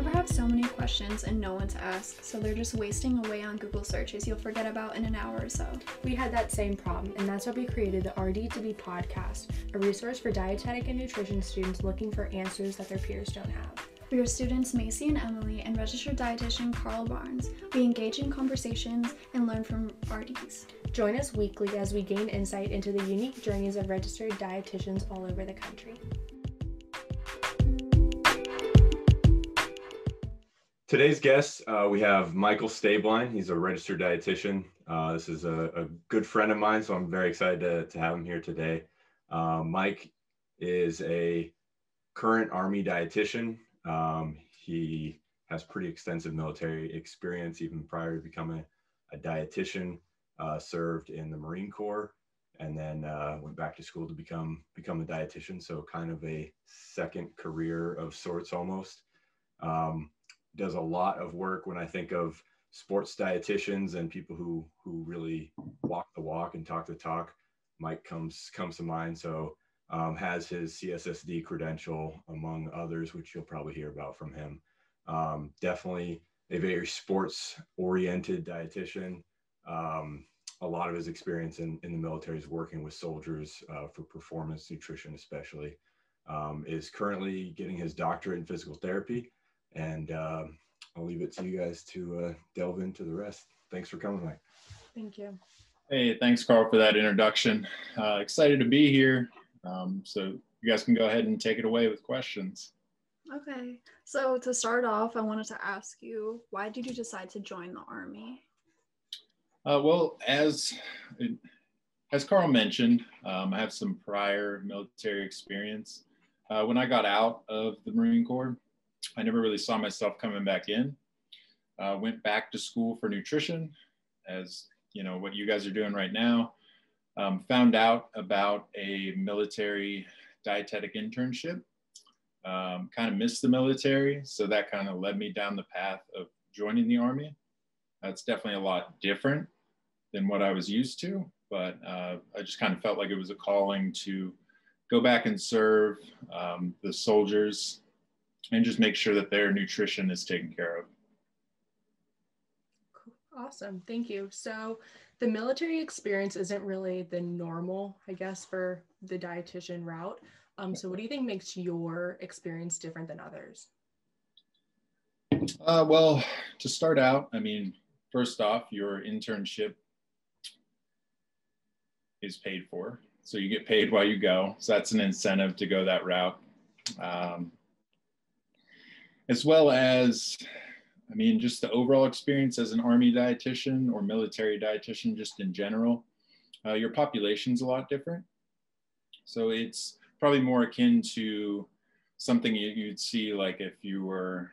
ever have so many questions and no one to ask, so they're just wasting away on Google searches you'll forget about in an hour or so? We had that same problem, and that's why we created the RD2Be podcast, a resource for dietetic and nutrition students looking for answers that their peers don't have. We are students Macy and Emily and registered dietitian Carl Barnes. We engage in conversations and learn from RDs. Join us weekly as we gain insight into the unique journeys of registered dietitians all over the country. Today's guest, we have Michael Stabline. He's a registered dietitian. This is a good friend of mine, so I'm very excited to have him here today. Mike is a current Army dietitian. He has pretty extensive military experience even prior to becoming a dietitian, served in the Marine Corps, and then went back to school to become a dietitian. So kind of a second career of sorts almost. Does a lot of work when I think of sports dietitians and people who really walk the walk and talk the talk. Mike comes to mind. So has his CSSD credential among others, which you'll probably hear about from him. Definitely a very sports oriented dietitian. A lot of his experience in the military is working with soldiers for performance nutrition, especially. Is currently getting his doctorate in physical therapy. And I'll leave it to you guys to delve into the rest. Thanks for coming, Mike. Thank you. Hey, thanks, Carl, for that introduction. Excited to be here. So you guys can go ahead and take it away with questions. Okay, so to start off, I wanted to ask you, why did you decide to join the Army? Well, as Carl mentioned, I have some prior military experience. When I got out of the Marine Corps, I never really saw myself coming back in. Went back to school for nutrition, as you know, what you guys are doing right now. Found out about a military dietetic internship. Kind of missed the military, so that kind of led me down the path of joining the Army. That's definitely a lot different than what I was used to, but I just kind of felt like it was a calling to go back and serve the soldiers and just make sure that their nutrition is taken care of. Awesome, thank you. So the military experience isn't really the normal, I guess, for the dietitian route. So what do you think makes your experience different than others? Well, to start out, I mean, first off, your internship is paid for. So you get paid while you go. So that's an incentive to go that route. As well as, I mean, just the overall experience as an Army dietitian or military dietitian, just in general, your population's a lot different. So it's probably more akin to something you'd see like if you were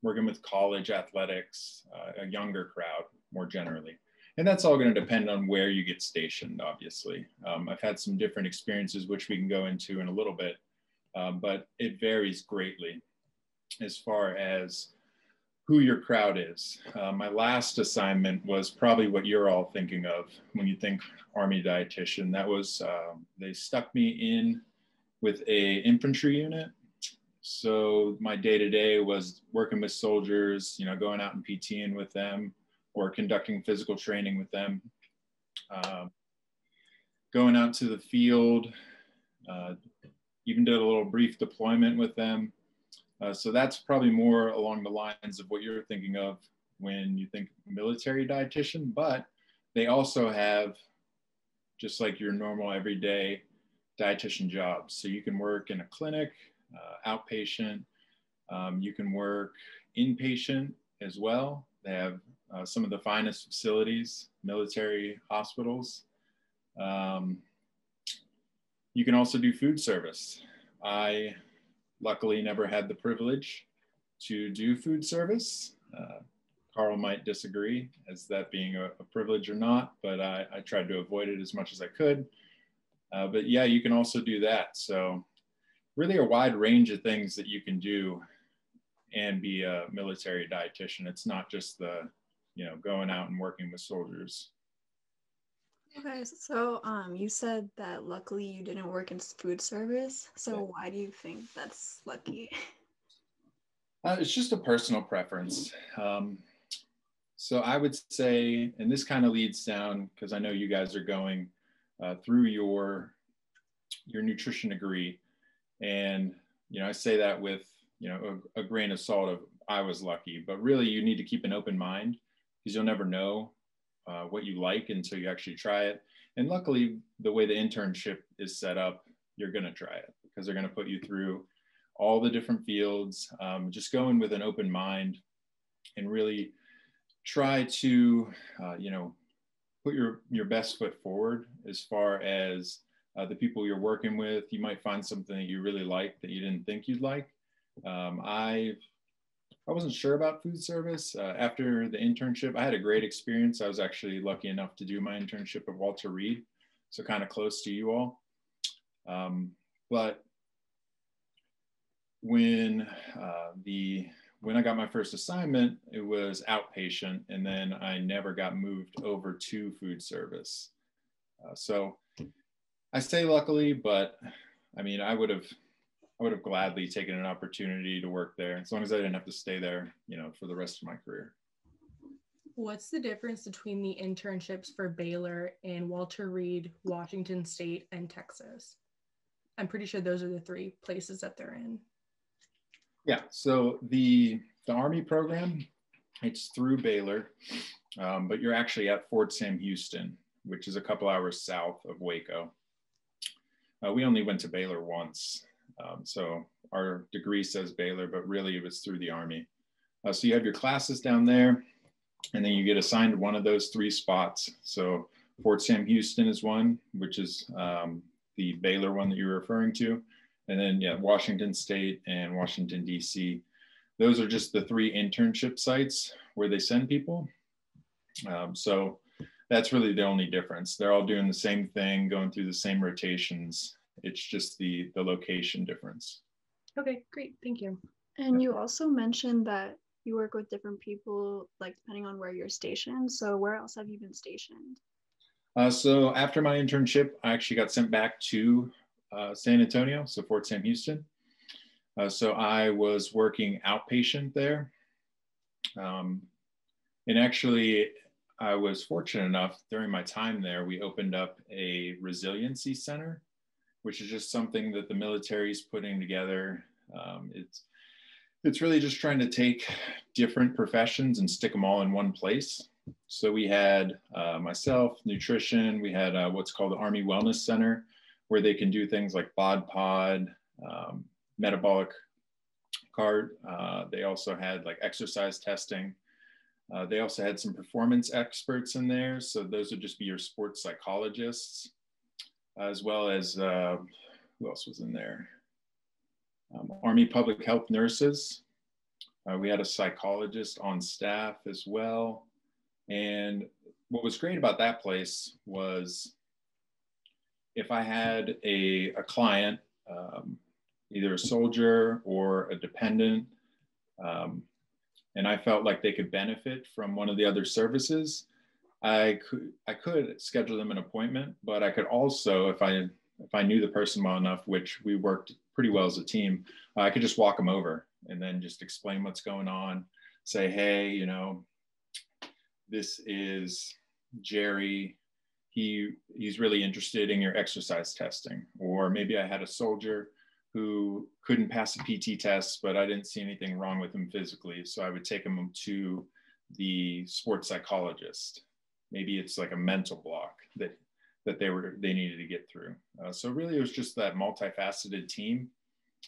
working with college athletics, a younger crowd more generally. And that's all going to depend on where you get stationed, obviously. I've had some different experiences, which we can go into in a little bit, but it varies greatly as far as who your crowd is. My last assignment was probably what you're all thinking of when you think Army dietitian. That was, they stuck me in with a infantry unit. So my day-to-day was working with soldiers, you know, going out and PTing with them or conducting physical training with them. Going out to the field, even did a little brief deployment with them. So that's probably more along the lines of what you're thinking of when you think military dietitian, but they also have, just like your normal everyday dietitian jobs. So you can work in a clinic, outpatient, you can work inpatient as well. They have some of the finest facilities, military hospitals. You can also do food service. I luckily never had the privilege to do food service. Carl might disagree as that being a privilege or not, but I tried to avoid it as much as I could. But yeah, you can also do that. So really a wide range of things that you can do and be a military dietitian. It's not just the, you know, going out and working with soldiers. Okay, so you said that luckily you didn't work in food service. So why do you think that's lucky? It's just a personal preference. So I would say, and this kind of leads down, because I know you guys are going through your nutrition degree. And, I say that with, a grain of salt of, I was lucky, but really you need to keep an open mind, because you'll never know what you like until you actually try it. And luckily, the way the internship is set up, you're going to try it, because they're going to put you through all the different fields. Just go in with an open mind and really try to, put your best foot forward as far as the people you're working with. You might find something that you really like that you didn't think you'd like. I wasn't sure about food service. After the internship, I had a great experience. I was actually lucky enough to do my internship at Walter Reed, so kind of close to you all. But when I got my first assignment, it was outpatient, and then I never got moved over to food service. So I say luckily, but I mean, I would have gladly taken an opportunity to work there, as long as I didn't have to stay there, for the rest of my career. What's the difference between the internships for Baylor and Walter Reed, Washington State, and Texas? I'm pretty sure those are the three places that they're in. Yeah, so the Army program, it's through Baylor, but you're actually at Fort Sam Houston, which is a couple hours south of Waco. We only went to Baylor once, so our degree says Baylor, but really it was through the Army. So you have your classes down there, and then you get assigned one of those three spots. So Fort Sam Houston is one, which is the Baylor one that you're referring to. And then, Washington State and Washington, D.C. Those are just the three internship sites where they send people. So that's really the only difference. They're all doing the same thing, going through the same rotations. It's just the location difference. Okay, great. Thank you. And you also mentioned that you work with different people, like depending on where you're stationed. So where else have you been stationed? So after my internship, I actually got sent back to San Antonio, so Fort Sam Houston. So I was working outpatient there. And actually, I was fortunate enough during my time there, we opened up a resiliency center, which is just something that the military is putting together. It's really just trying to take different professions and stick them all in one place. So we had myself, nutrition, we had what's called the Army Wellness Center, where they can do things like bodpod, metabolic cart. They also had like exercise testing. They also had some performance experts in there. So those would just be your sports psychologists, as well as, who else was in there? Army public health nurses. We had a psychologist on staff as well. And what was great about that place was if I had a client, either a soldier or a dependent, and I felt like they could benefit from one of the other services, I could schedule them an appointment, but I could also, if I knew the person well enough, which we worked pretty well as a team, I could just walk them over and then just explain what's going on, say, hey, this is Jerry. He's really interested in your exercise testing. Or maybe I had a soldier who couldn't pass a PT test, but I didn't see anything wrong with him physically. So I would take him to the sports psychologist. Maybe it's like a mental block that they needed to get through. So really it was just that multifaceted team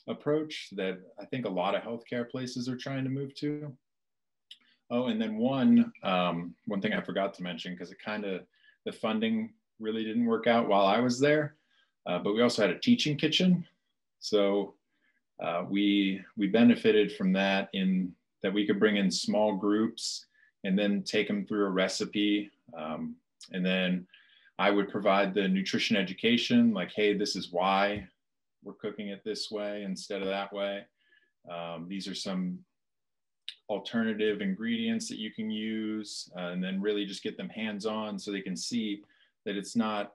approach that I think a lot of healthcare places are trying to move to. Oh, and then one thing I forgot to mention, because the funding really didn't work out while I was there, but we also had a teaching kitchen. So we benefited from that in that we could bring in small groups and then take them through a recipe. And then I would provide the nutrition education, like, hey, this is why we're cooking it this way instead of that way. These are some alternative ingredients that you can use, and then really just get them hands-on so they can see that it's not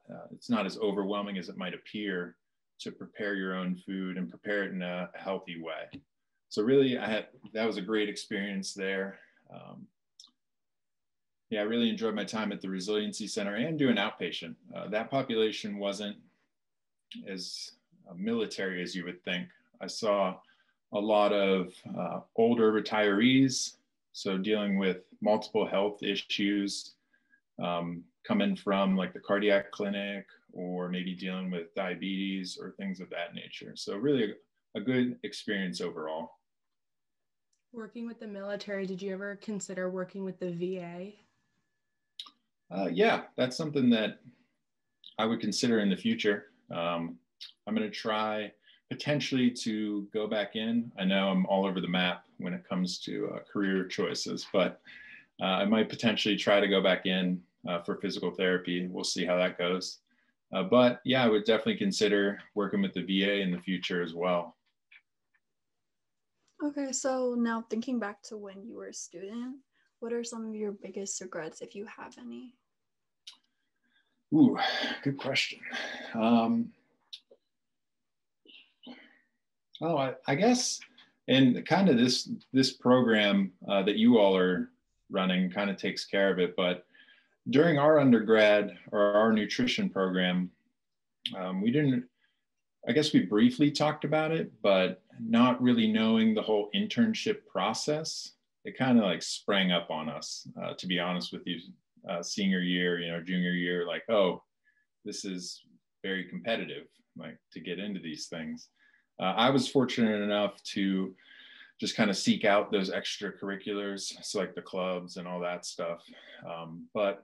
as overwhelming as it might appear to prepare your own food and prepare it in a healthy way. So really, that was a great experience there. Yeah, I really enjoyed my time at the Resiliency Center and doing outpatient. That population wasn't as military as you would think. I saw a lot of older retirees, so dealing with multiple health issues, coming from like the cardiac clinic, or maybe dealing with diabetes or things of that nature. So really a good experience overall. Working with the military, did you ever consider working with the VA? Yeah, that's something that I would consider in the future. I'm going to try potentially to go back in. I know I'm all over the map when it comes to career choices, but I might potentially try to go back in for physical therapy. We'll see how that goes. But yeah, I would definitely consider working with the VA in the future as well. Okay, so now thinking back to when you were a student, what are some of your biggest regrets, if you have any? Ooh, good question. I guess, and kind of this program that you all are running kind of takes care of it. But during our undergrad or our nutrition program, we didn't. I guess we briefly talked about it, but not really knowing the whole internship process, it kind of like sprang up on us. To be honest with you, senior year, junior year, like, oh, this is very competitive, like to get into these things. I was fortunate enough to just kind of seek out those extracurriculars, so like the clubs and all that stuff. But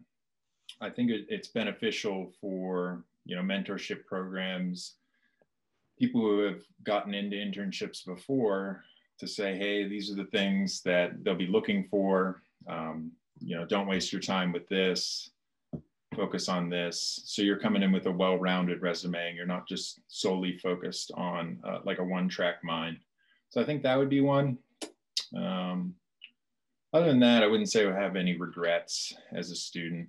I think it's beneficial for, mentorship programs, people who have gotten into internships before, to say, hey, these are the things that they'll be looking for. Don't waste your time with this, focus on this. So you're coming in with a well-rounded resume, and you're not just solely focused on like a one-track mind. So I think that would be one. Other than that, I wouldn't say I have any regrets as a student.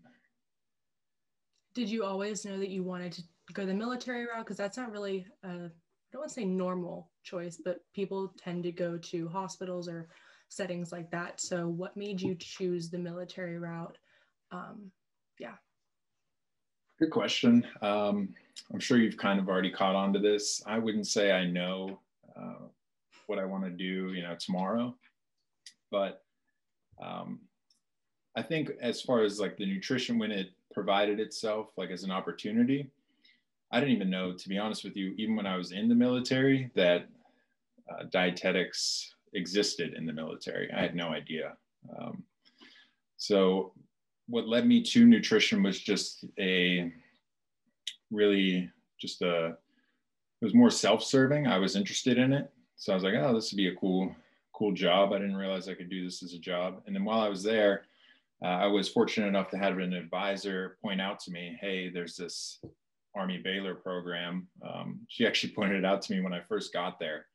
Did you always know that you wanted to go the military route? Because that's not really, I don't want to say normal choice, but people tend to go to hospitals or settings like that. So what made you choose the military route? Yeah. Good question. I'm sure you've kind of already caught on to this. I wouldn't say I know what I want to do, tomorrow, but I think as far as like the nutrition, when it provided itself like as an opportunity, I didn't even know, to be honest with you, even when I was in the military, that dietetics existed in the military. I had no idea. So what led me to nutrition was just it was more self-serving. I was interested in it. So I was like, oh, this would be a cool job. I didn't realize I could do this as a job. And then while I was there, I was fortunate enough to have an advisor point out to me, hey, there's this Army Baylor program. She actually pointed it out to me when I first got there,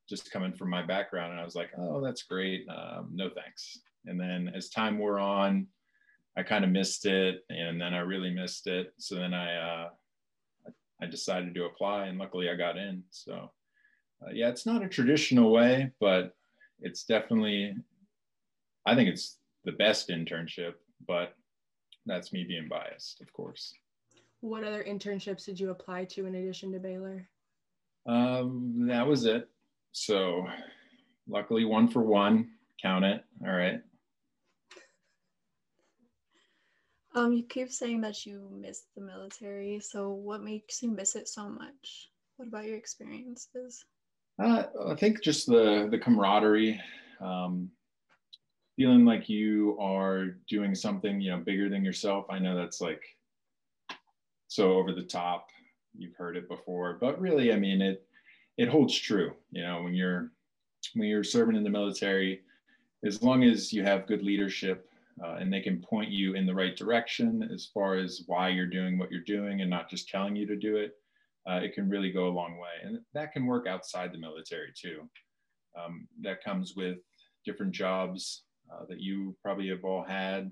just coming from my background. And I was like, oh, that's great. No, thanks. And then as time wore on, I kind of missed it, and then I really missed it. So then I decided to apply, and luckily I got in. So yeah, it's not a traditional way, but it's definitely, I think it's the best internship, but that's me being biased, of course. What other internships did you apply to in addition to Baylor? That was it. So luckily 1 for 1, count it. All right. You keep saying that you missed the military. So what makes you miss it so much? What about your experiences? I think just the camaraderie, feeling like you are doing something, bigger than yourself. I know that's like so over the top. You've heard it before, but really, I mean, it holds true. When you're serving in the military, as long as you have good leadership, and they can point you in the right direction as far as why you're doing what you're doing and not just telling you to do it, it can really go a long way. And that can work outside the military too. That comes with different jobs that you probably have all had.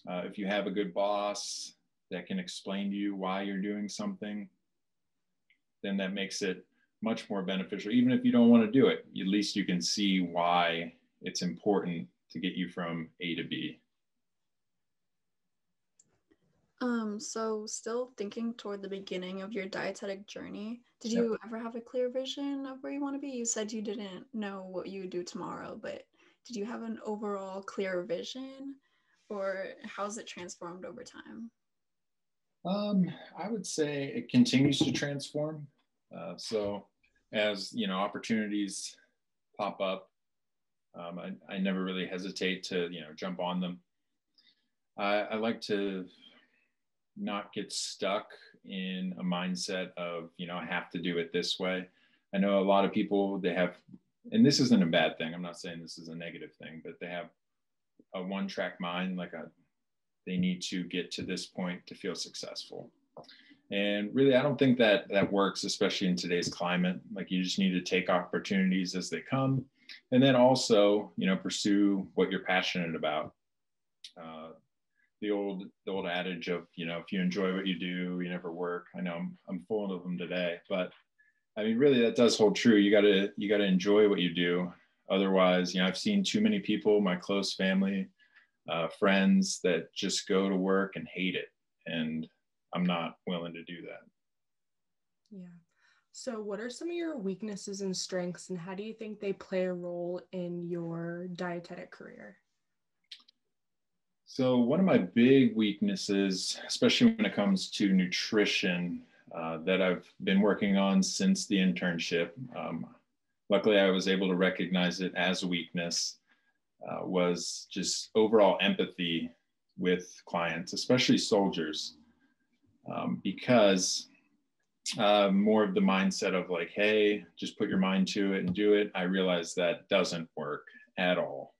If you have a good boss that can explain to you why you're doing something, then that makes it much more beneficial. Even if you don't want to do it, at least you can see why it's important to get you from A to B. So still thinking toward the beginning of your dietetic journey, did you ever have a clear vision of where you want to be? You said you didn't know what you would do tomorrow, but did you have an overall clear vision, or how's it transformed over time? I would say it continues to transform. So as, you know, opportunities pop up, I never really hesitate to, you know, jump on them. I like to not get stuck in a mindset of, you know, I have to do it this way. I know a lot of people, they have, and this isn't a bad thing, I'm not saying this is a negative thing, but they have a one-track mind, like they need to get to this point to feel successful. And really, I don't think that that works, especially in today's climate. Like, you just need to take opportunities as they come, and then also, you know, pursue what you're passionate about. The old adage of, you know, if you enjoy what you do, you never work. I know I'm full of them today, but I mean, really, that does hold true. You gotta enjoy what you do. Otherwise, you know, I've seen too many people, my close family, friends, that just go to work and hate it, and I'm not willing to do that. Yeah. So what are some of your weaknesses and strengths, and how do you think they play a role in your dietetic career? So one of my big weaknesses, especially when it comes to nutrition, that I've been working on since the internship, luckily I was able to recognize it as a weakness, was just overall empathy with clients, especially soldiers, because more of the mindset of like, hey, just put your mind to it and do it. I realized that doesn't work at all.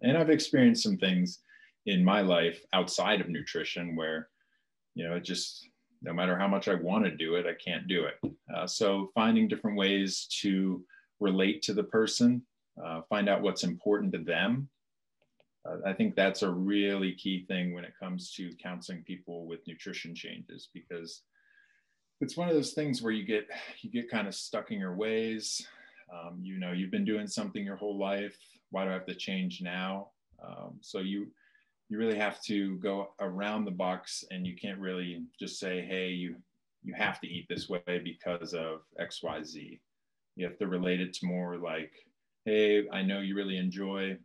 And I've experienced some things in my life outside of nutrition where, you know, it just, no matter how much I want to do it, I can't do it. So finding different ways to relate to the person, find out what's important to them. I think that's a really key thing when it comes to counseling people with nutrition changes, because it's one of those things where you get kind of stuck in your ways. You know, you've been doing something your whole life. Why do I have to change now? So you really have to go around the box, and you can't really just say, hey, you have to eat this way because of X, Y, Z. You have to relate it to more like, hey, I know you really enjoy,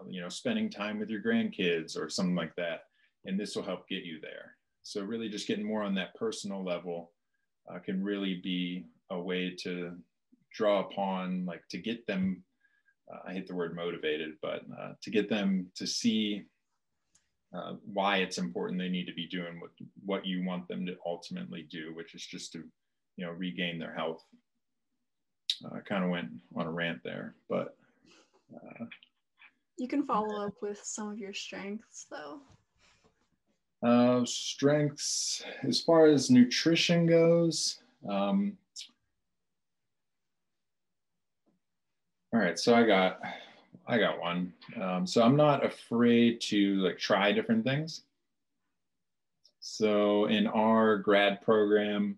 you know, spending time with your grandkids or something like that, and this will help get you there. So really just getting more on that personal level can really be a way to draw upon, like, to get them, I hate the word motivated, but to get them to see why it's important they need to be doing what you want them to ultimately do, which is just to, you know, regain their health. I kind of went on a rant there, but. You can follow up with some of your strengths, though. Strengths, as far as nutrition goes. All right, so I got one. So I'm not afraid to like try different things. So in our grad program,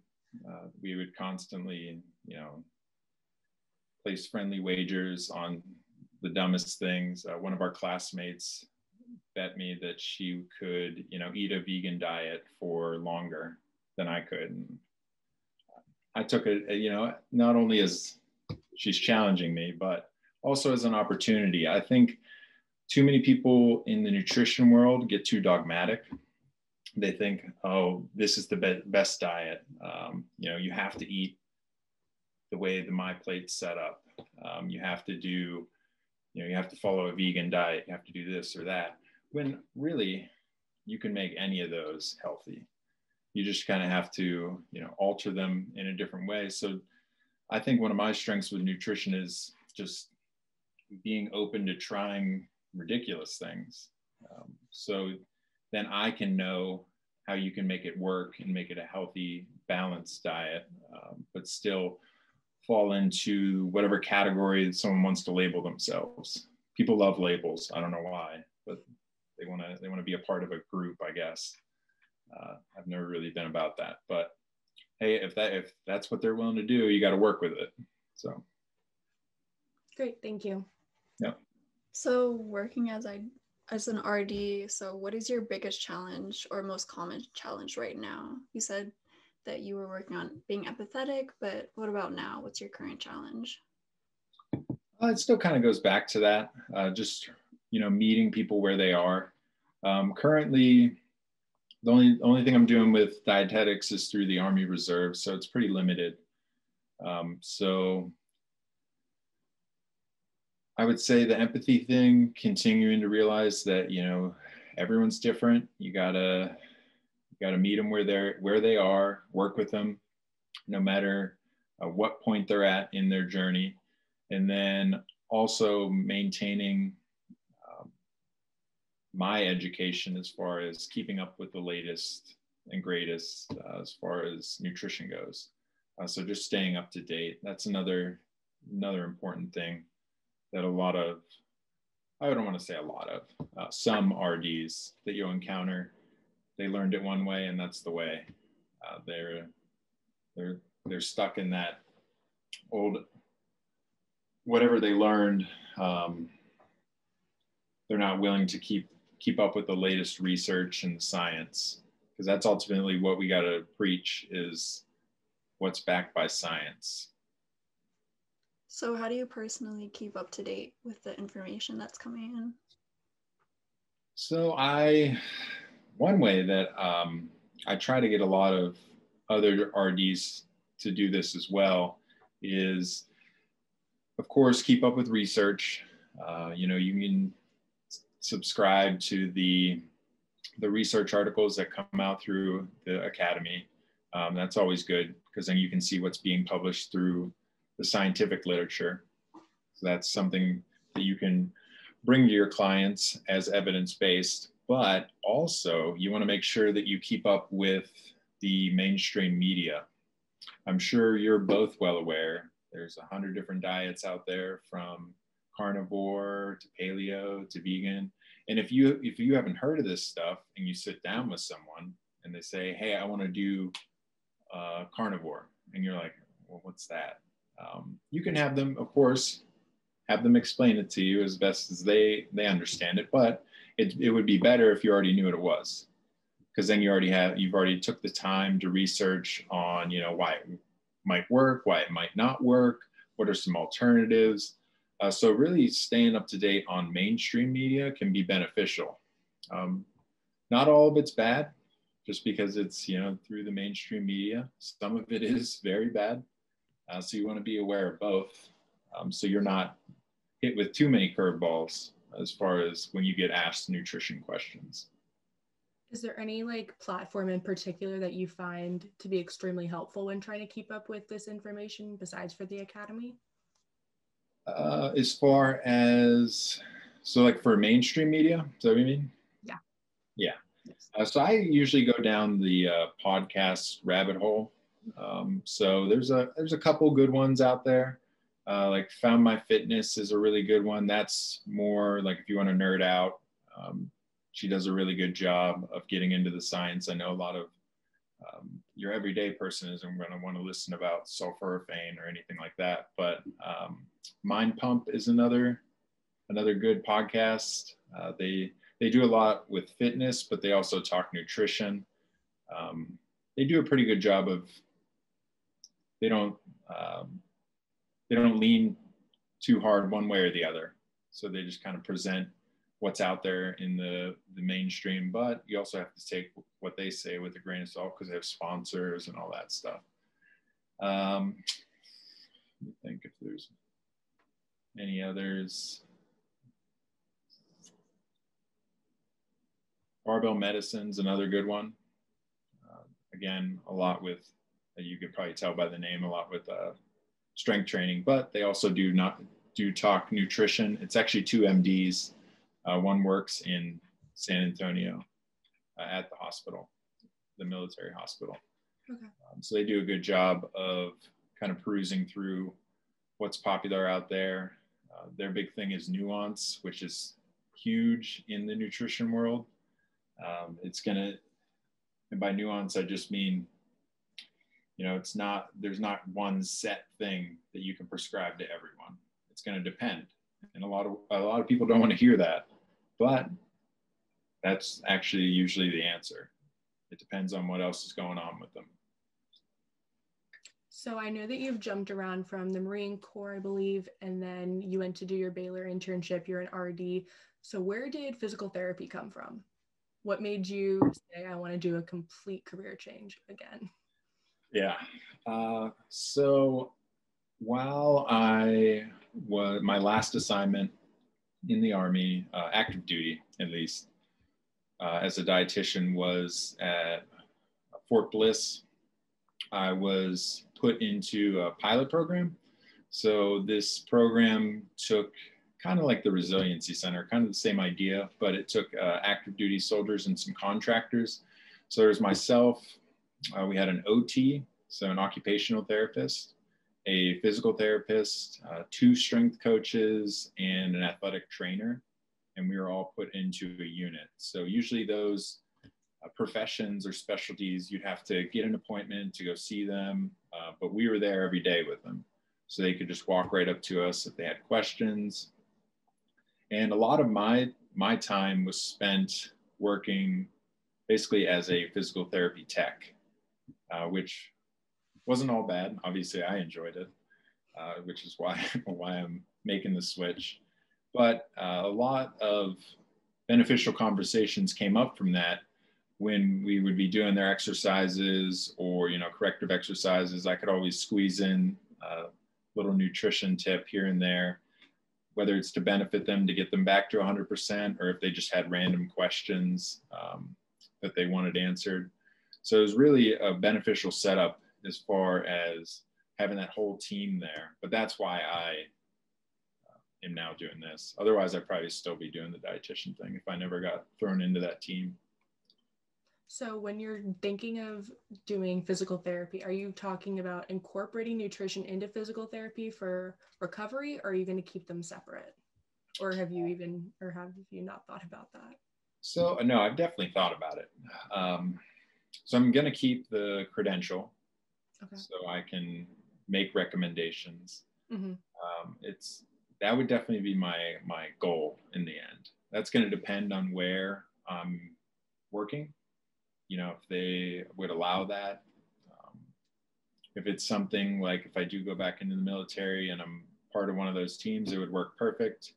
we would constantly, you know, place friendly wagers on the dumbest things. One of our classmates bet me that she could, you know, eat a vegan diet for longer than I could. And I took it, you know, not only as she's challenging me, but also as an opportunity. I think too many people in the nutrition world get too dogmatic. They think, oh, this is the best diet. You know, you have to eat the way the My Plate's set up. You have to do, you know, you have to follow a vegan diet. You have to do this or that. When really, you can make any of those healthy. You just kind of have to, you know, alter them in a different way. So I think one of my strengths with nutrition is just being open to trying ridiculous things. So then I can know how you can make it work and make it a healthy, balanced diet, but still fall into whatever category someone wants to label themselves. People love labels. I don't know why, but they want to be a part of a group, I guess. I've never really been about that, but hey, if that's what they're willing to do, you got to work with it. So. Great, thank you. Yeah. So working as an RD, so what is your biggest challenge or most common challenge right now? You said that you were working on being empathetic, but what about now? What's your current challenge? It still kind of goes back to that, just, meeting people where they are. Currently, the only thing I'm doing with dietetics is through the Army Reserve, so it's pretty limited. So I would say the empathy thing, continuing to realize that, everyone's different. You gotta meet them where they are, work with them, no matter what point they're at in their journey. And then also maintaining my education as far as keeping up with the latest and greatest as far as nutrition goes. So just staying up to date. That's another important thing that I don't want to say a lot of, some RDs that you'll encounter, they learned it one way and that's the way. They're stuck in that old, whatever they learned. They're not willing to keep up with the latest research and science, because that's ultimately what we got to preach, is what's backed by science. So how do you personally keep up to date with the information that's coming in? So one way that I try to get a lot of other RDs to do this as well is, of course, keep up with research. You can subscribe to the research articles that come out through the academy. That's always good, because then you can see what's being published through the scientific literature. So that's something that you can bring to your clients as evidence-based, but also you want to make sure that you keep up with the mainstream media. I'm sure you're both well aware there's 100 different diets out there, from carnivore to paleo to vegan. And if you haven't heard of this stuff and you sit down with someone and they say, hey, I want to do carnivore, and you're like, well, what's that? You can have them, of course, explain it to you as best as they understand it, but it would be better if you already knew what it was, because then you've already took the time to research on, why it might work, why it might not work, what are some alternatives. So really staying up to date on mainstream media can be beneficial. Not all of it's bad, just because it's, through the mainstream media. Some of it is very bad. So you want to be aware of both, so you're not hit with too many curveballs as far as when you get asked nutrition questions. Is there any platform in particular that you find to be extremely helpful when trying to keep up with this information besides for the academy? As far as, so for mainstream media, is that what you mean? Yeah. Yeah. So I usually go down the podcast rabbit hole. So there's a couple good ones out there. Found My Fitness is a really good one. That's more if you want to nerd out. She does a really good job of getting into the science. I know a lot of your everyday person isn't going to want to listen about sulforaphane or anything like that, but Mind Pump is another good podcast. They do a lot with fitness, but they also talk nutrition. They do a pretty good job of, they don't lean too hard one way or the other. So they just kind of present what's out there in the mainstream, but you also have to take what they say with a grain of salt, because they have sponsors and all that stuff. Let me think if there's any others. Barbell Medicine's another good one. Again, a lot with, you could probably tell by the name, a lot with strength training, but they also do talk nutrition. It's actually two MDs. One works in San Antonio at the hospital, the military hospital. Okay. So they do a good job of kind of perusing through what's popular out there. Their big thing is nuance, which is huge in the nutrition world. And by nuance, I just mean You know, there's not one set thing that you can prescribe to everyone. It's going to depend. And a lot of people don't want to hear that, but that's actually usually the answer. It depends on what else is going on with them. So I know that you've jumped around from the Marine Corps, I believe, and then you went to do your Baylor internship. You're an RD. So where did physical therapy come from? What made you say, I want to do a complete career change again? Yeah. So while my last assignment in the Army, active duty at least, as a dietitian was at Fort Bliss, I was put into a pilot program. So this program took kind of like the Resiliency Center, kind of the same idea, but it took active duty soldiers and some contractors. So there's myself, we had an OT, so an occupational therapist, a physical therapist, 2 strength coaches, and an athletic trainer. And we were all put into a unit. So usually those professions or specialties, you'd have to get an appointment to go see them, but we were there every day with them. So they could just walk right up to us if they had questions. And a lot of my time was spent working basically as a physical therapy tech, which wasn't all bad. Obviously, I enjoyed it, which is why I'm making the switch. But a lot of beneficial conversations came up from that when we would be doing their exercises or, you know, corrective exercises. I could always squeeze in a little nutrition tip here and there, whether it's to benefit them to get them back to 100% or if they just had random questions that they wanted answered. So it was really a beneficial setup as far as having that whole team there. But that's why I am now doing this. Otherwise, I'd probably still be doing the dietitian thing if I never got thrown into that team. So when you're thinking of doing physical therapy, are you talking about incorporating nutrition into physical therapy for recovery, or are you going to keep them separate? Or have you not thought about that? So no, I've definitely thought about it. So I'm going to keep the credential, okay, so I can make recommendations. Mm-hmm. That would definitely be my goal in the end. That's going to depend on where I'm working. You know, if they would allow that. If it's something like if I do go back into the military and I'm part of one of those teams, it would work perfect.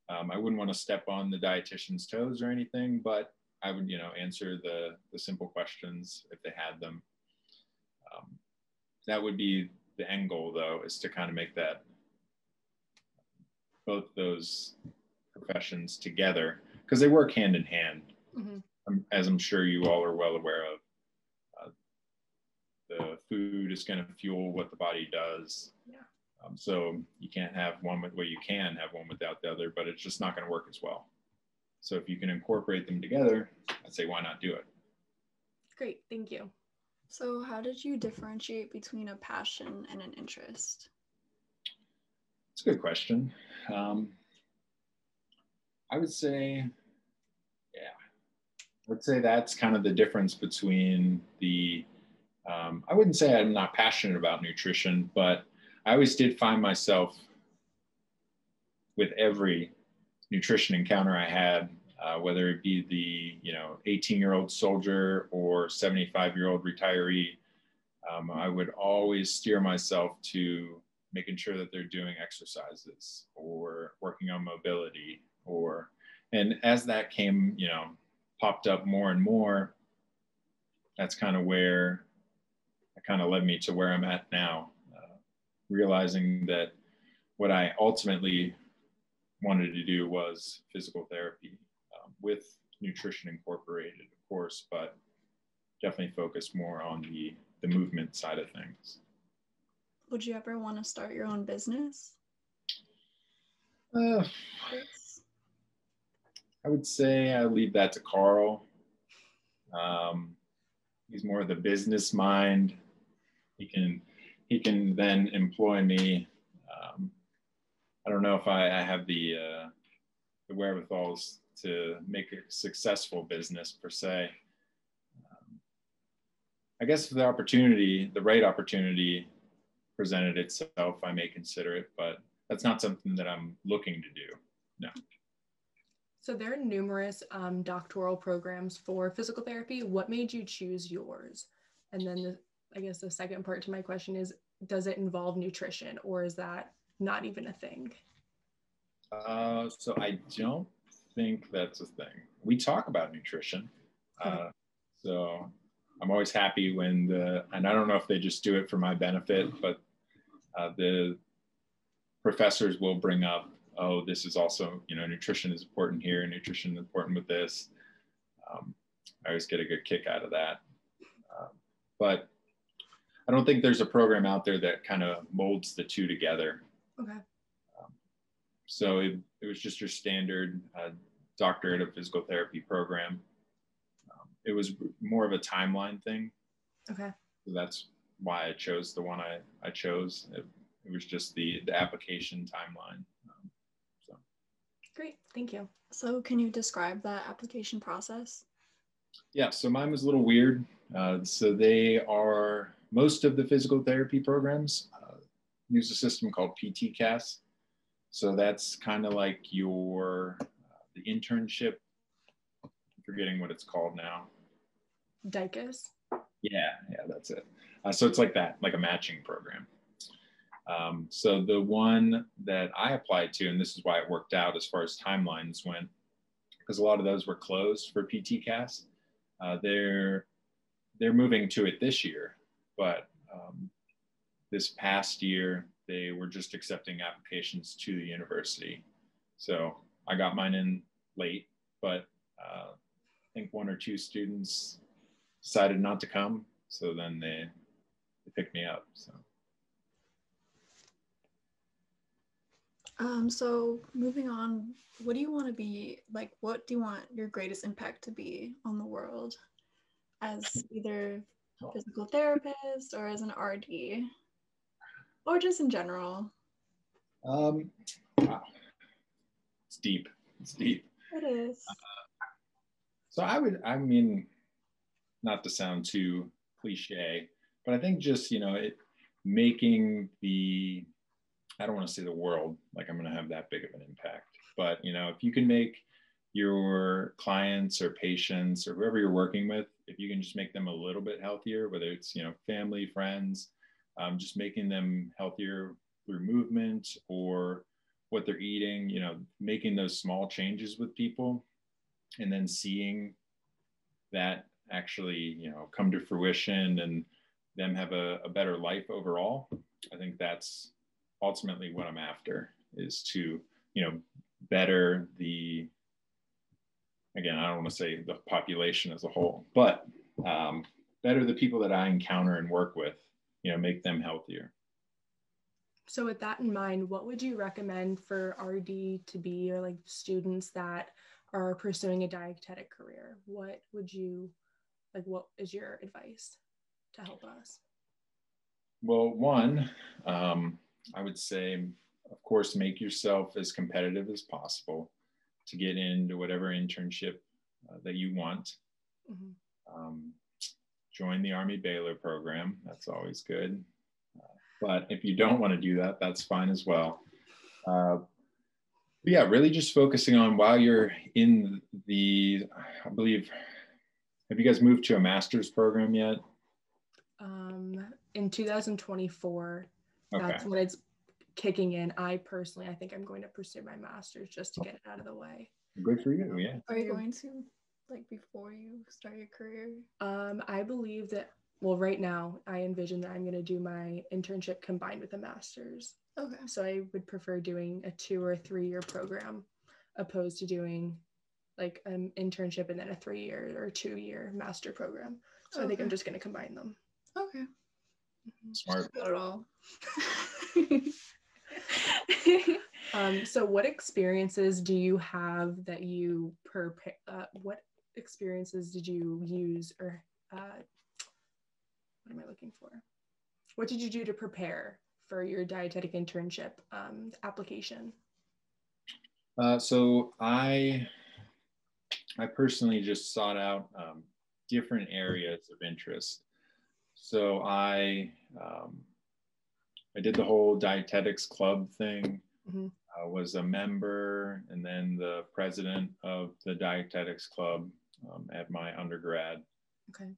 I wouldn't want to step on the dietitian's toes or anything, but I would, you know, answer the simple questions if they had them. That would be the end goal, though, is to kind of make that both those professions together, because they work hand in hand. Mm-hmm. As I'm sure you all are well aware of. The food is going to fuel what the body does. Yeah. So you can't have one you can have one without the other, but it's just not going to work as well. So if you can incorporate them together, I'd say why not do it? Great, thank you. So how did you differentiate between a passion and an interest? It's a good question. I would say, that's kind of the difference between I wouldn't say I'm not passionate about nutrition, but I always did find myself with every nutrition encounter I had, whether it be the 18-year-old soldier or 75-year-old retiree, I would always steer myself to making sure that they're doing exercises or working on mobility, and as that came, popped up more and more, that's kind of where it kind of led me to where I'm at now, realizing that what I ultimately wanted to do was physical therapy with nutrition incorporated, of course, but definitely focus more on the movement side of things. Would you ever want to start your own business? I would say I leave that to Carl. He's more of the business mind. He can then employ me. I don't know if I have the wherewithals to make a successful business per se. I guess if the right opportunity presented itself, I may consider it, but that's not something that I'm looking to do. No. So there are numerous doctoral programs for physical therapy. What made you choose yours? And then I guess the second part to my question is, does it involve nutrition, or is that not even a thing? So I don't think that's a thing. We talk about nutrition. So I'm always happy when and I don't know if they just do it for my benefit, but the professors will bring up, oh, this is also, nutrition is important here, nutrition is important with this. I always get a good kick out of that. But I don't think there's a program out there that kind of molds the two together. Okay. So it was just your standard Doctorate of Physical Therapy program. It was more of a timeline thing. Okay. So that's why I chose the one I chose. It was just the application timeline. So. Great, thank you. So can you describe that application process? Yeah, so mine was a little weird. Most of the physical therapy programs use a system called PT-CAS. So that's kind of like the internship, I'm forgetting what it's called now. DICAS? Yeah, that's it. So it's like that, like a matching program. So the one that I applied to, and this is why it worked out as far as timelines went, because a lot of those were closed for PT-CAS. They're moving to it this year, but this past year, they were just accepting applications to the university. So I got mine in late, but I think one or two students decided not to come. So then they picked me up. So moving on, what do you want to be, like, what do you want your greatest impact to be on the world as either a physical therapist or as an RD, or just in general? Wow. It's deep. It is. So not to sound too cliche, but I think just, making I don't want to say the world, like I'm going to have that big of an impact, but, if you can make your clients or patients or whoever you're working with, if you can just make them a little bit healthier, whether it's, family, friends, just making them healthier through movement or what they're eating, making those small changes with people and then seeing that actually, come to fruition and them have a better life overall. I think that's ultimately what I'm after, is to, better again, I don't want to say the population as a whole, but better the people that I encounter and work with, make them healthier. So with that in mind, what would you recommend for RD2Be or like students that are pursuing a dietetic career? What is your advice to help us? Well, one, I would say, of course, make yourself as competitive as possible to get into whatever internship that you want. Mm-hmm. Join the Army Baylor program. That's always good. But if you don't want to do that, that's fine as well. Yeah, really just focusing on while you're in I believe, have you guys moved to a master's program yet? In 2024, okay. That's when it's kicking in. I think I'm going to pursue my master's just to get it out of the way. Good for you, yeah. Are you going to, like, before you start your career? I believe that, well, right now, I envision that I'm going to do my internship combined with a master's. Okay. So I would prefer doing a 2 or 3 year program opposed to doing like an internship and then a 3-year or 2-year master program. So I think I'm just going to combine them. Okay. Smart. Not at all. So what experiences do you have that you what experiences did you use, or what am I looking for? What did you do to prepare for your dietetic internship application? So I personally just sought out different areas of interest. So I did the whole dietetics club thing. Mm-hmm. I was a member and then the president of the dietetics club at my undergrad. Okay.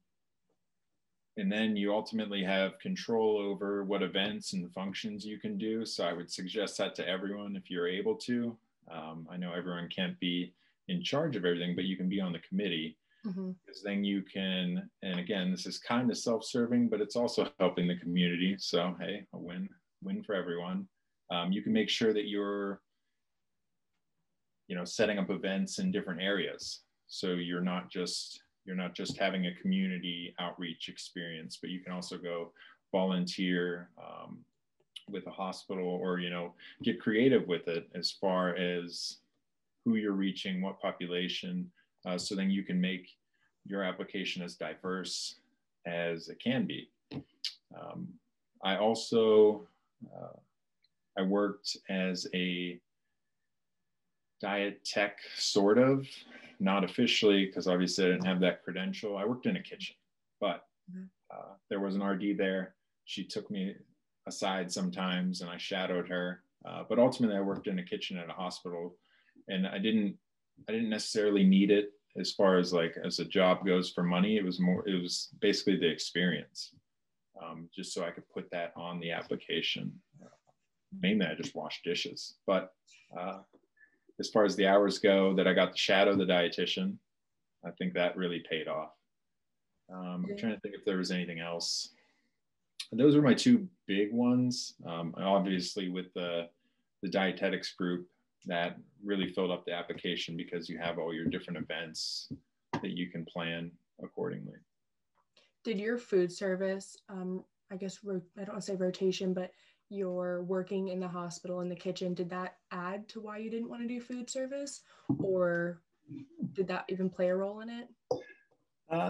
And then you ultimately have control over what events and functions you can do. So I would suggest that to everyone if you're able to. I know everyone can't be in charge of everything, but you can be on the committee. Because then you can, and again, this is kind of self-serving, but it's also helping the community. So, hey, a win for everyone. You can make sure that you're, setting up events in different areas. So you're not just having a community outreach experience, but you can also go volunteer with a hospital or, get creative with it as far as who you're reaching, what population. So then you can make your application as diverse as it can be. I also, I worked as a diet tech, sort of, not officially, because obviously I didn't have that credential. I worked in a kitchen, but there was an RD there. She took me aside sometimes and I shadowed her. But ultimately I worked in a kitchen at a hospital, and I didn't necessarily need it as far as as a job goes for money. It was basically the experience, just so I could put that on the application. Mainly I just washed dishes, but as far as the hours go that I got to shadow the dietitian, I think that really paid off. I'm trying to think if there was anything else. Those were my two big ones. Obviously with the dietetics group, that really filled up the application because you have all your different events that you can plan accordingly. Did your food service, I guess, I don't want to say rotation, but your working in the hospital in the kitchen, did that add to why you didn't want to do food service, or did that even play a role in it?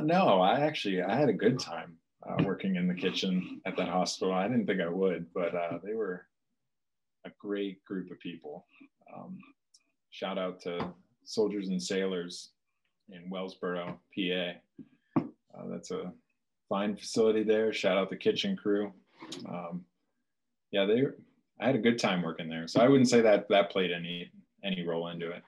No, I had a good time working in the kitchen at that hospital. I didn't think I would, but they were a great group of people. Shout out to Soldiers and Sailors in Wellsboro, PA. That's a fine facility there. Shout out the kitchen crew. I had a good time working there. So I wouldn't say that played any role into it.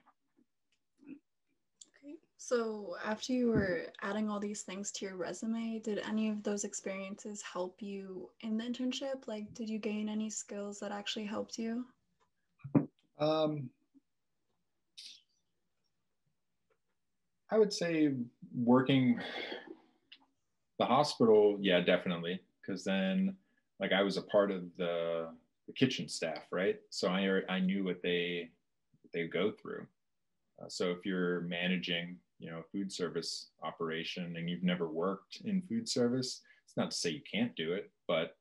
Great. So after you were adding all these things to your resume, did any of those experiences help you in the internship? Like, did you gain any skills that actually helped you? I would say working the hospital, yeah, definitely. Because then, I was a part of the kitchen staff, right? So I knew what they go through. So if you're managing, food service operation and you've never worked in food service, it's not to say you can't do it, but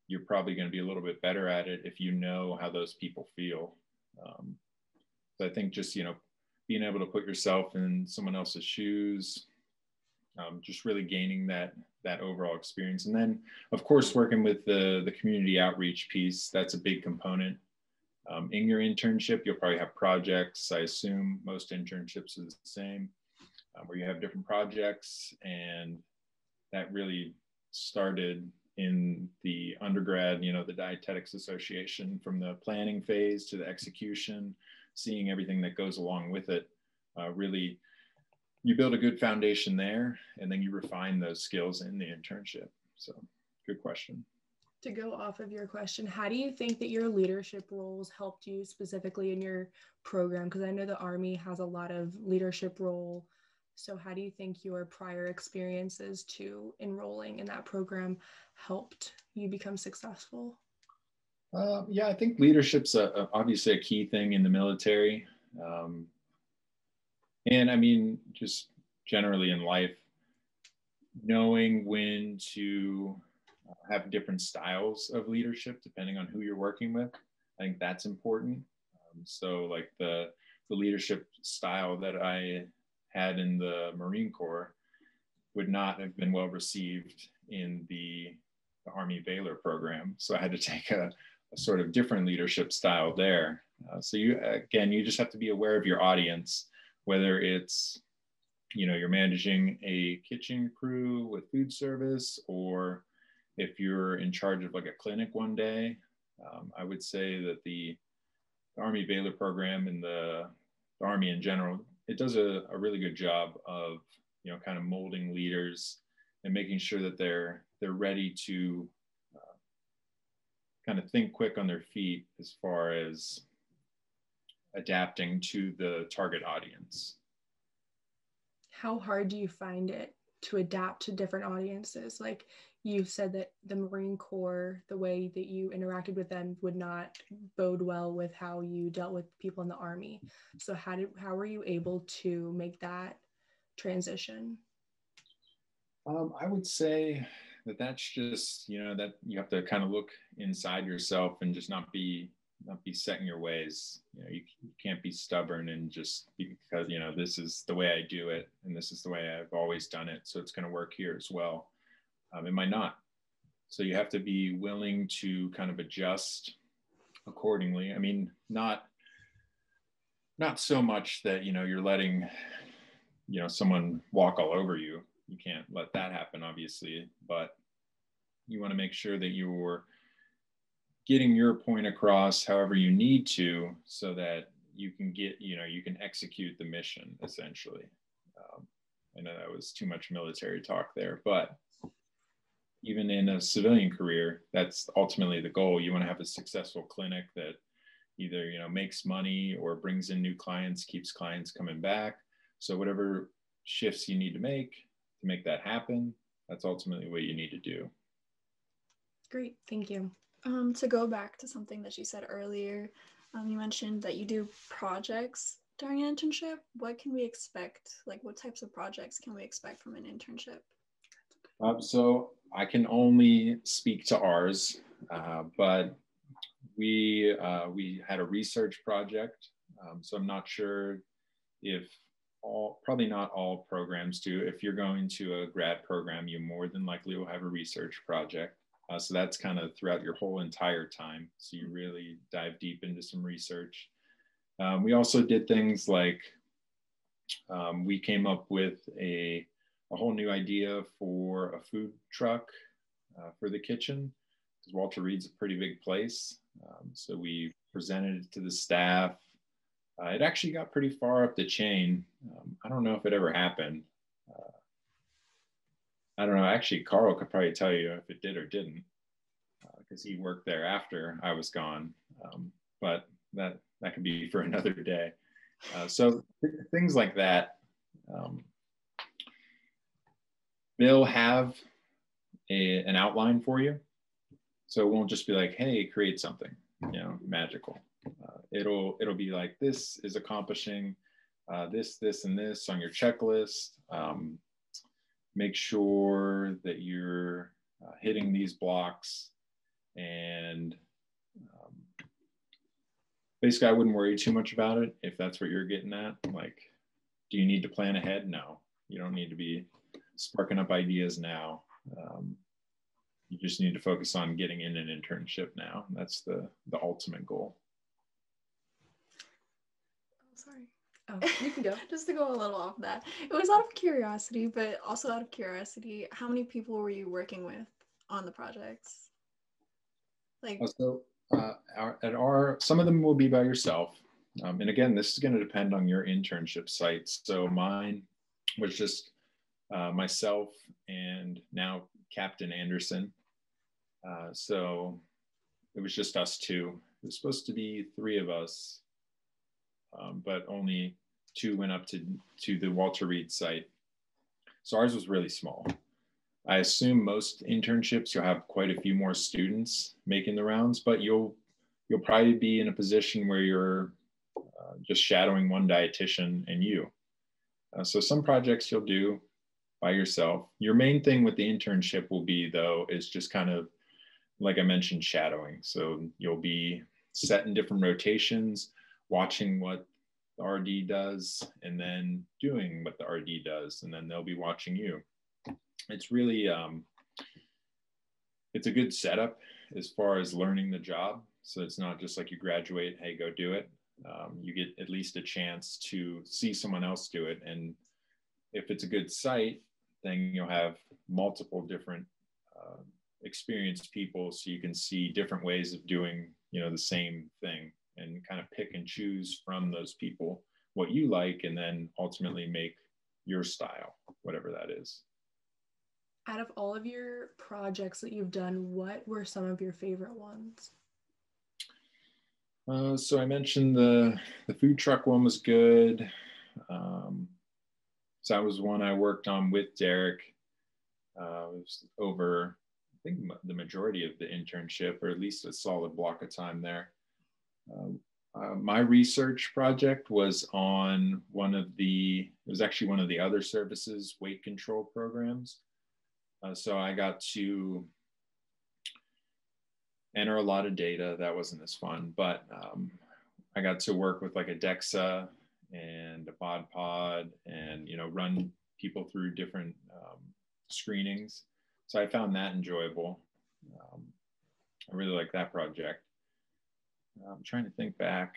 you're probably going to be a little bit better at it if you know how those people feel. So I think just, being able to put yourself in someone else's shoes, just really gaining that overall experience. And then, of course, working with the community outreach piece, that's a big component. In your internship, you'll probably have projects. I assume most internships are the same, where you have different projects. And that really started in the undergrad, the Dietetics Association, from the planning phase to the execution, seeing everything that goes along with it. Really, you build a good foundation there, and then you refine those skills in the internship. So, good question. To go off of your question, how do you think that your leadership roles helped you specifically in your program? Because I know the Army has a lot of leadership role. So how do you think your prior experiences to enrolling in that program helped you become successful? Yeah, I think leadership's obviously a key thing in the military. And I mean, just generally in life, knowing when to have different styles of leadership depending on who you're working with, I think that's important. So the leadership style that I had in the Marine Corps would not have been well received in the Army Valor program. So I had to take a sort of different leadership style there. So you just have to be aware of your audience, whether it's, you're managing a kitchen crew with food service, or if you're in charge of like a clinic one day, I would say that the Army Baylor program and the Army in general, it does a really good job of, you know, kind of molding leaders and making sure that they're ready to kind of think quick on their feet as far as adapting to the target audience. How hard do you find it to adapt to different audiences? Like you said that the Marine Corps, the way that you interacted with them would not bode well with how you dealt with people in the Army. So how were you able to make that transition? I would say that that's just, you know, that you have to kind of look inside yourself and just not be set in your ways. You know, you can't be stubborn and just because, you know, this is the way I do it and this is the way I've always done it, so it's going to work here as well. It might not. So you have to be willing to kind of adjust accordingly. I mean, not so much that, you know, you're letting, you know, someone walk all over you. You can't let that happen, obviously, but you want to make sure that you're getting your point across however you need to, so that you can get, you know, you can execute the mission essentially. I know that was too much military talk there, but even in a civilian career, that's ultimately the goal. You want to have a successful clinic that either, you know, makes money or brings in new clients, keeps clients coming back. So whatever shifts you need to make that happen, that's ultimately what you need to do. Great, thank you. To go back to something that you said earlier, you mentioned that you do projects during an internship. What can we expect? Like, what types of projects can we expect from an internship? So I can only speak to ours, but we had a research project. So I'm not sure if probably not all programs do. If you're going to a grad program, you more than likely will have a research project. So that's kind of throughout your whole entire time. So you really dive deep into some research. We also did things like we came up with a whole new idea for a food truck for the kitchen, because Walter Reed's a pretty big place. So we presented it to the staff. It actually got pretty far up the chain. I don't know if it ever happened. I don't know. Actually, Carl could probably tell you if it did or didn't, because he worked there after I was gone. But that could be for another day. So things like that. They'll have an outline for you. So it won't just be like, hey, create something, you know, magical. It'll be like, this is accomplishing this, and this on your checklist. Make sure that you're hitting these blocks. And basically, I wouldn't worry too much about it if that's what you're getting at. Like, do you need to plan ahead? No, you don't need to be sparking up ideas now. You just need to focus on getting in an internship now. That's the ultimate goal. Oh, sorry. Oh, you can go. Just to go a little off that. It was out of curiosity, but also out of curiosity, how many people were you working with on the projects? Like, so some of them will be by yourself. And again, this is going to depend on your internship sites. So mine was just myself and now Captain Anderson. So it was just us two. It was supposed to be 3 of us, but only 2 went up to the Walter Reed site. So ours was really small. I assume most internships you'll have quite a few more students making the rounds, but you'll probably be in a position where you're just shadowing one dietitian and you. So some projects you'll do by yourself. Your main thing with the internship will be, though, is just kind of, like I mentioned, shadowing. So you'll be set in different rotations, watching what the RD does, and then doing what the RD does, and then they'll be watching you. It's really, it's a good setup as far as learning the job. So it's not just like you graduate, hey, go do it. You get at least a chance to see someone else do it. And if it's a good site, then you'll have multiple different experienced people so you can see different ways of doing, the same thing, and kind of pick and choose from those people what you like, and then ultimately make your style, whatever that is. Out of all of your projects that you've done, what were some of your favorite ones? So I mentioned the food truck one was good. So that was one I worked on with Derek. It was over, I think, the majority of the internship, or at least a solid block of time there. My research project was on it was actually one of the other services weight control programs. So I got to enter a lot of data. That wasn't as fun, but I got to work with like a DEXA and a bodpod, and run people through different screenings. So I found that enjoyable. I really like that project. I'm trying to think back.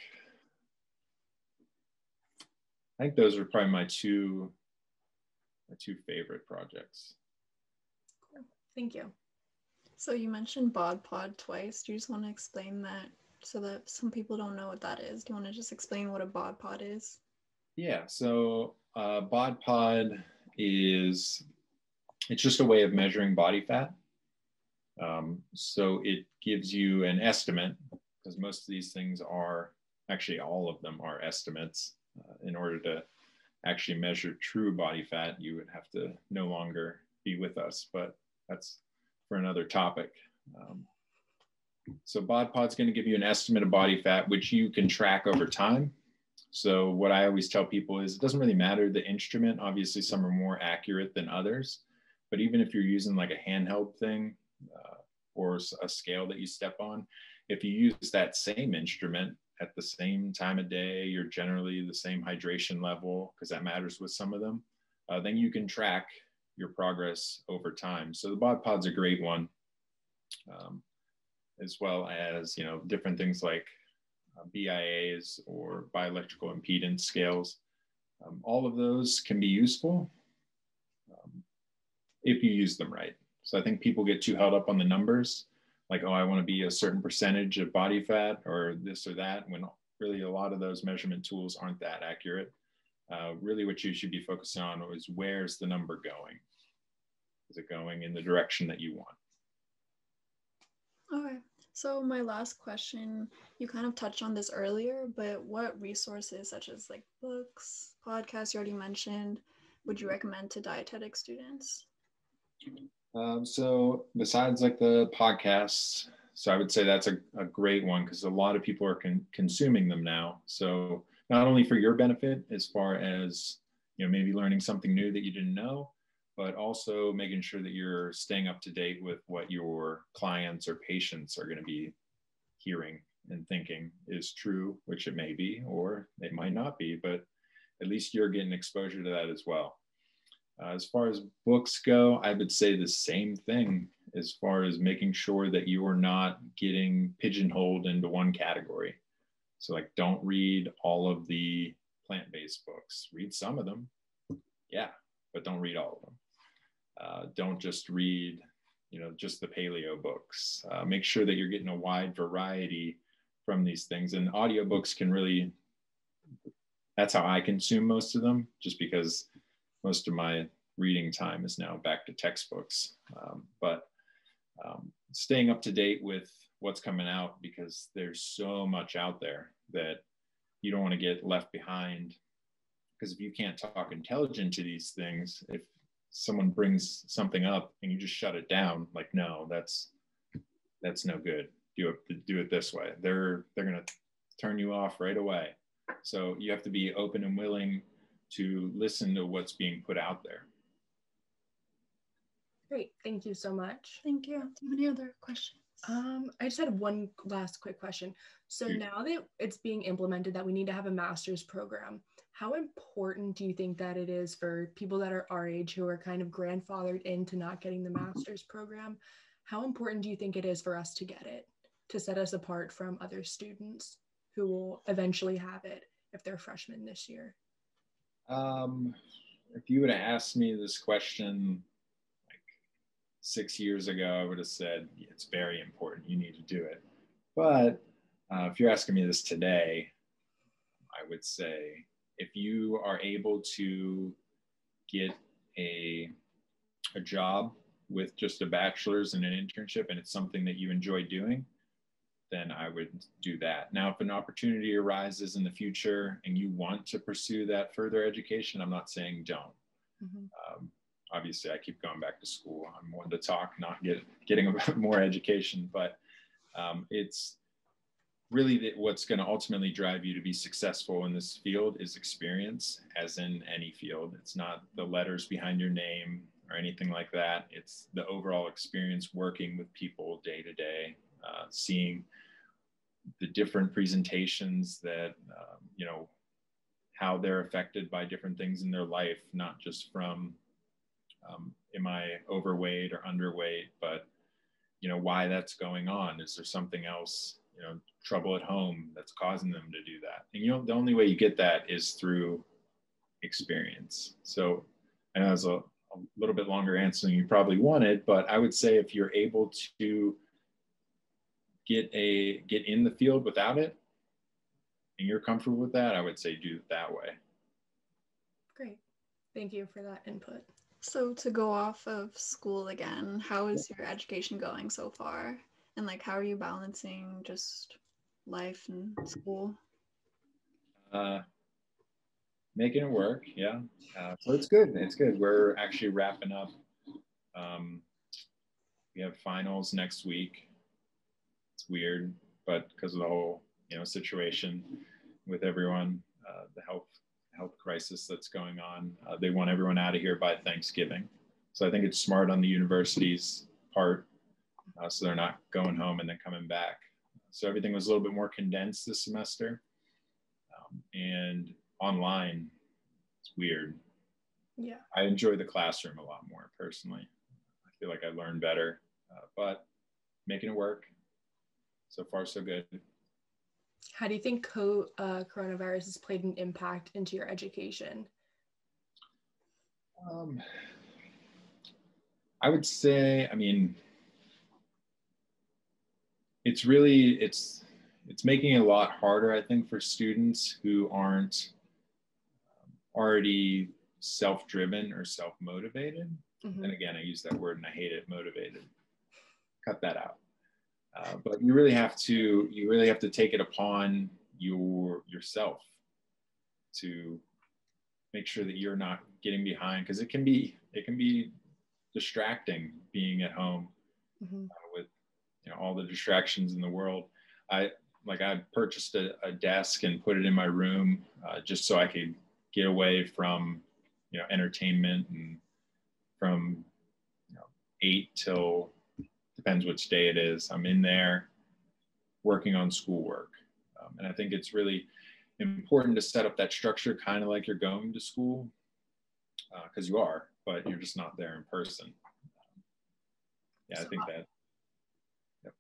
I think those are probably my two favorite projects. Cool. Thank you. So you mentioned bodpod twice. Do you just want to explain that so that some people don't know what that is? Do you want to just explain what a bodpod is? Yeah, so bodpod it's just a way of measuring body fat. So it gives you an estimate, because most of these things are, actually all of them are estimates. In order to actually measure true body fat, you would have to no longer be with us, but that's for another topic. So bodpod's going to give you an estimate of body fat, which you can track over time. So what I always tell people is, it doesn't really matter the instrument. Obviously, some are more accurate than others, but even if you're using like a handheld thing or a scale that you step on, if you use that same instrument at the same time of day, you're generally the same hydration level, because that matters with some of them, then you can track your progress over time. So the bodpod's a great one, as well as, different things like BIAs or bioelectrical impedance scales. All of those can be useful if you use them right. So I think people get too held up on the numbers, like, oh, I want to be a certain percentage of body fat or this or that, when really a lot of those measurement tools aren't that accurate. Really what you should be focusing on is, where's the number going? Is it going in the direction that you want? Okay. So my last question, you kind of touched on this earlier, but what resources, such as like books, podcasts you already mentioned, would you recommend to dietetic students? So besides like the podcasts, so I would say that's a great one, because a lot of people are consuming them now. So not only for your benefit, as far as, maybe learning something new that you didn't know, but also making sure that you're staying up to date with what your clients or patients are going to be hearing and thinking is true, which it may be, or it might not be, but at least you're getting exposure to that as well. As far as books go, I would say the same thing, as far as making sure that you are not getting pigeonholed into one category. So like, don't read all of the plant-based books. Read some of them, yeah, but don't read all of them. Don't just read, just the paleo books. Make sure that you're getting a wide variety from these things. And audiobooks can really, that's how I consume most of them, just because most of my reading time is now back to textbooks. But staying up to date with what's coming out, because there's so much out there that you don't want to get left behind. Because if you can't talk intelligent to these things, if someone brings something up and you just shut it down, like, no, that's no good. Do it this way. They're going to turn you off right away. So you have to be open and willing to listen to what's being put out there. Great. Thank you so much. Thank you. Do you have any other questions? I just had one last quick question. So now that it's being implemented that we need to have a master's program, how important do you think that it is for people that are our age, who are kind of grandfathered into not getting the master's program? How important do you think it is for us to get it, to set us apart from other students who will eventually have it if they're freshmen this year? If you would have asked me this question like 6 years ago, I would have said, it's very important, you need to do it. But if you're asking me this today, I would say if you are able to get a job with just a bachelor's and an internship, and it's something that you enjoy doing, then I would do that. Now, if an opportunity arises in the future and you want to pursue that further education, I'm not saying don't. Obviously, I keep going back to school. I'm one to talk, not getting about more education, but it's really what's going to ultimately drive you to be successful in this field is experience, as in any field. It's not the letters behind your name or anything like that. It's the overall experience working with people day to day, seeing the different presentations that, how they're affected by different things in their life, not just from, am I overweight or underweight, but, why that's going on. Is there something else, trouble at home that's causing them to do that? And, the only way you get that is through experience. So I know that's a little bit longer answer than you probably wanted, but I would say if you're able to get in the field without it and you're comfortable with that, I would say do it that way. Great. Thank you for that input. So to go off of school again, how is your education going so far? And how are you balancing just life and school? Making it work. Yeah. So it's good. It's good. We're actually wrapping up. We have finals next week. It's weird, but because of the whole, situation with everyone, the health crisis that's going on, they want everyone out of here by Thanksgiving. So I think it's smart on the university's part, so they're not going home and then coming back. So everything was a little bit more condensed this semester, and online. It's weird. Yeah. I enjoy the classroom a lot more personally. I feel like I learn better, but making it work. So far, so good. How do you think coronavirus has played an impact into your education? I would say, it's making it a lot harder, I think, for students who aren't already self-driven or self-motivated. Mm-hmm. And again, I use that word and I hate it, motivated. Cut that out. But you really have to take it upon yourself to make sure that you're not getting behind, because it can be distracting being at home. Mm-hmm. With all the distractions in the world. I purchased a desk and put it in my room just so I could get away from entertainment, and from 8 till, depends which day it is, I'm in there working on schoolwork. And I think it's really important to set up that structure kind of like you're going to school, because you are, but you're just not there in person. I think that. Yep.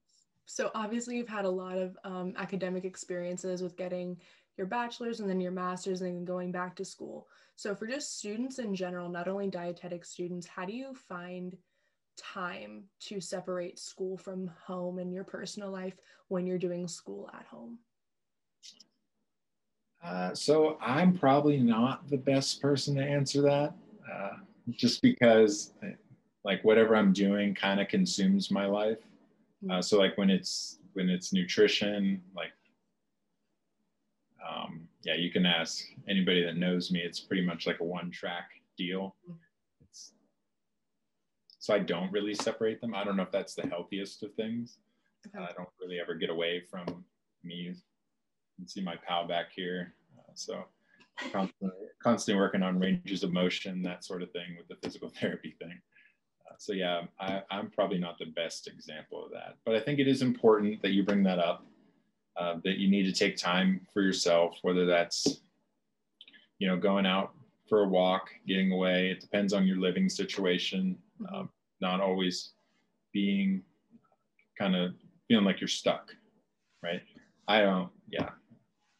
So obviously you've had a lot of academic experiences with getting your bachelor's and then your master's and then going back to school. So for just students in general, not only dietetic students, how do you find time to separate school from home and your personal life when you're doing school at home? So I'm probably not the best person to answer that, just because whatever I'm doing kind of consumes my life. So when it's nutrition, you can ask anybody that knows me. It's pretty much like a one-track deal. So I don't really separate them. I don't know if that's the healthiest of things. Okay. I don't really ever get away from me. You can see my pal back here. So constantly working on ranges of motion, that sort of thing with the physical therapy thing. I'm probably not the best example of that. But I think it is important that you bring that up, that you need to take time for yourself, whether that's, going out for a walk, getting away. It depends on your living situation. Not always being kind of feeling like you're stuck, right?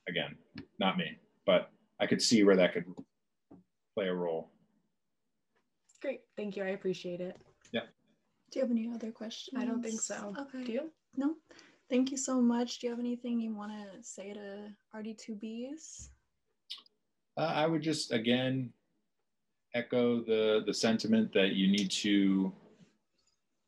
Again, not me, but I could see where that could play a role. Great, thank you, I appreciate it. Yeah. Do you have any other questions? I don't think so. Okay. Do you? No. Thank you so much. Do you have anything you want to say to RD2Bs? I would just, again, echo the sentiment that you need to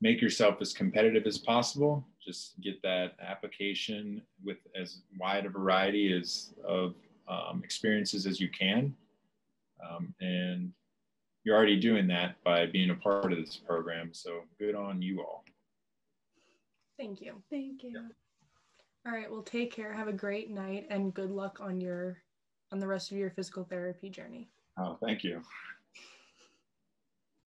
make yourself as competitive as possible. Just get that application with as wide a variety of experiences as you can. And you're already doing that by being a part of this program. So good on you all. Thank you. Thank you. Yeah. All right, well, take care. Have a great night and good luck on the rest of your physical therapy journey. Oh, thank you.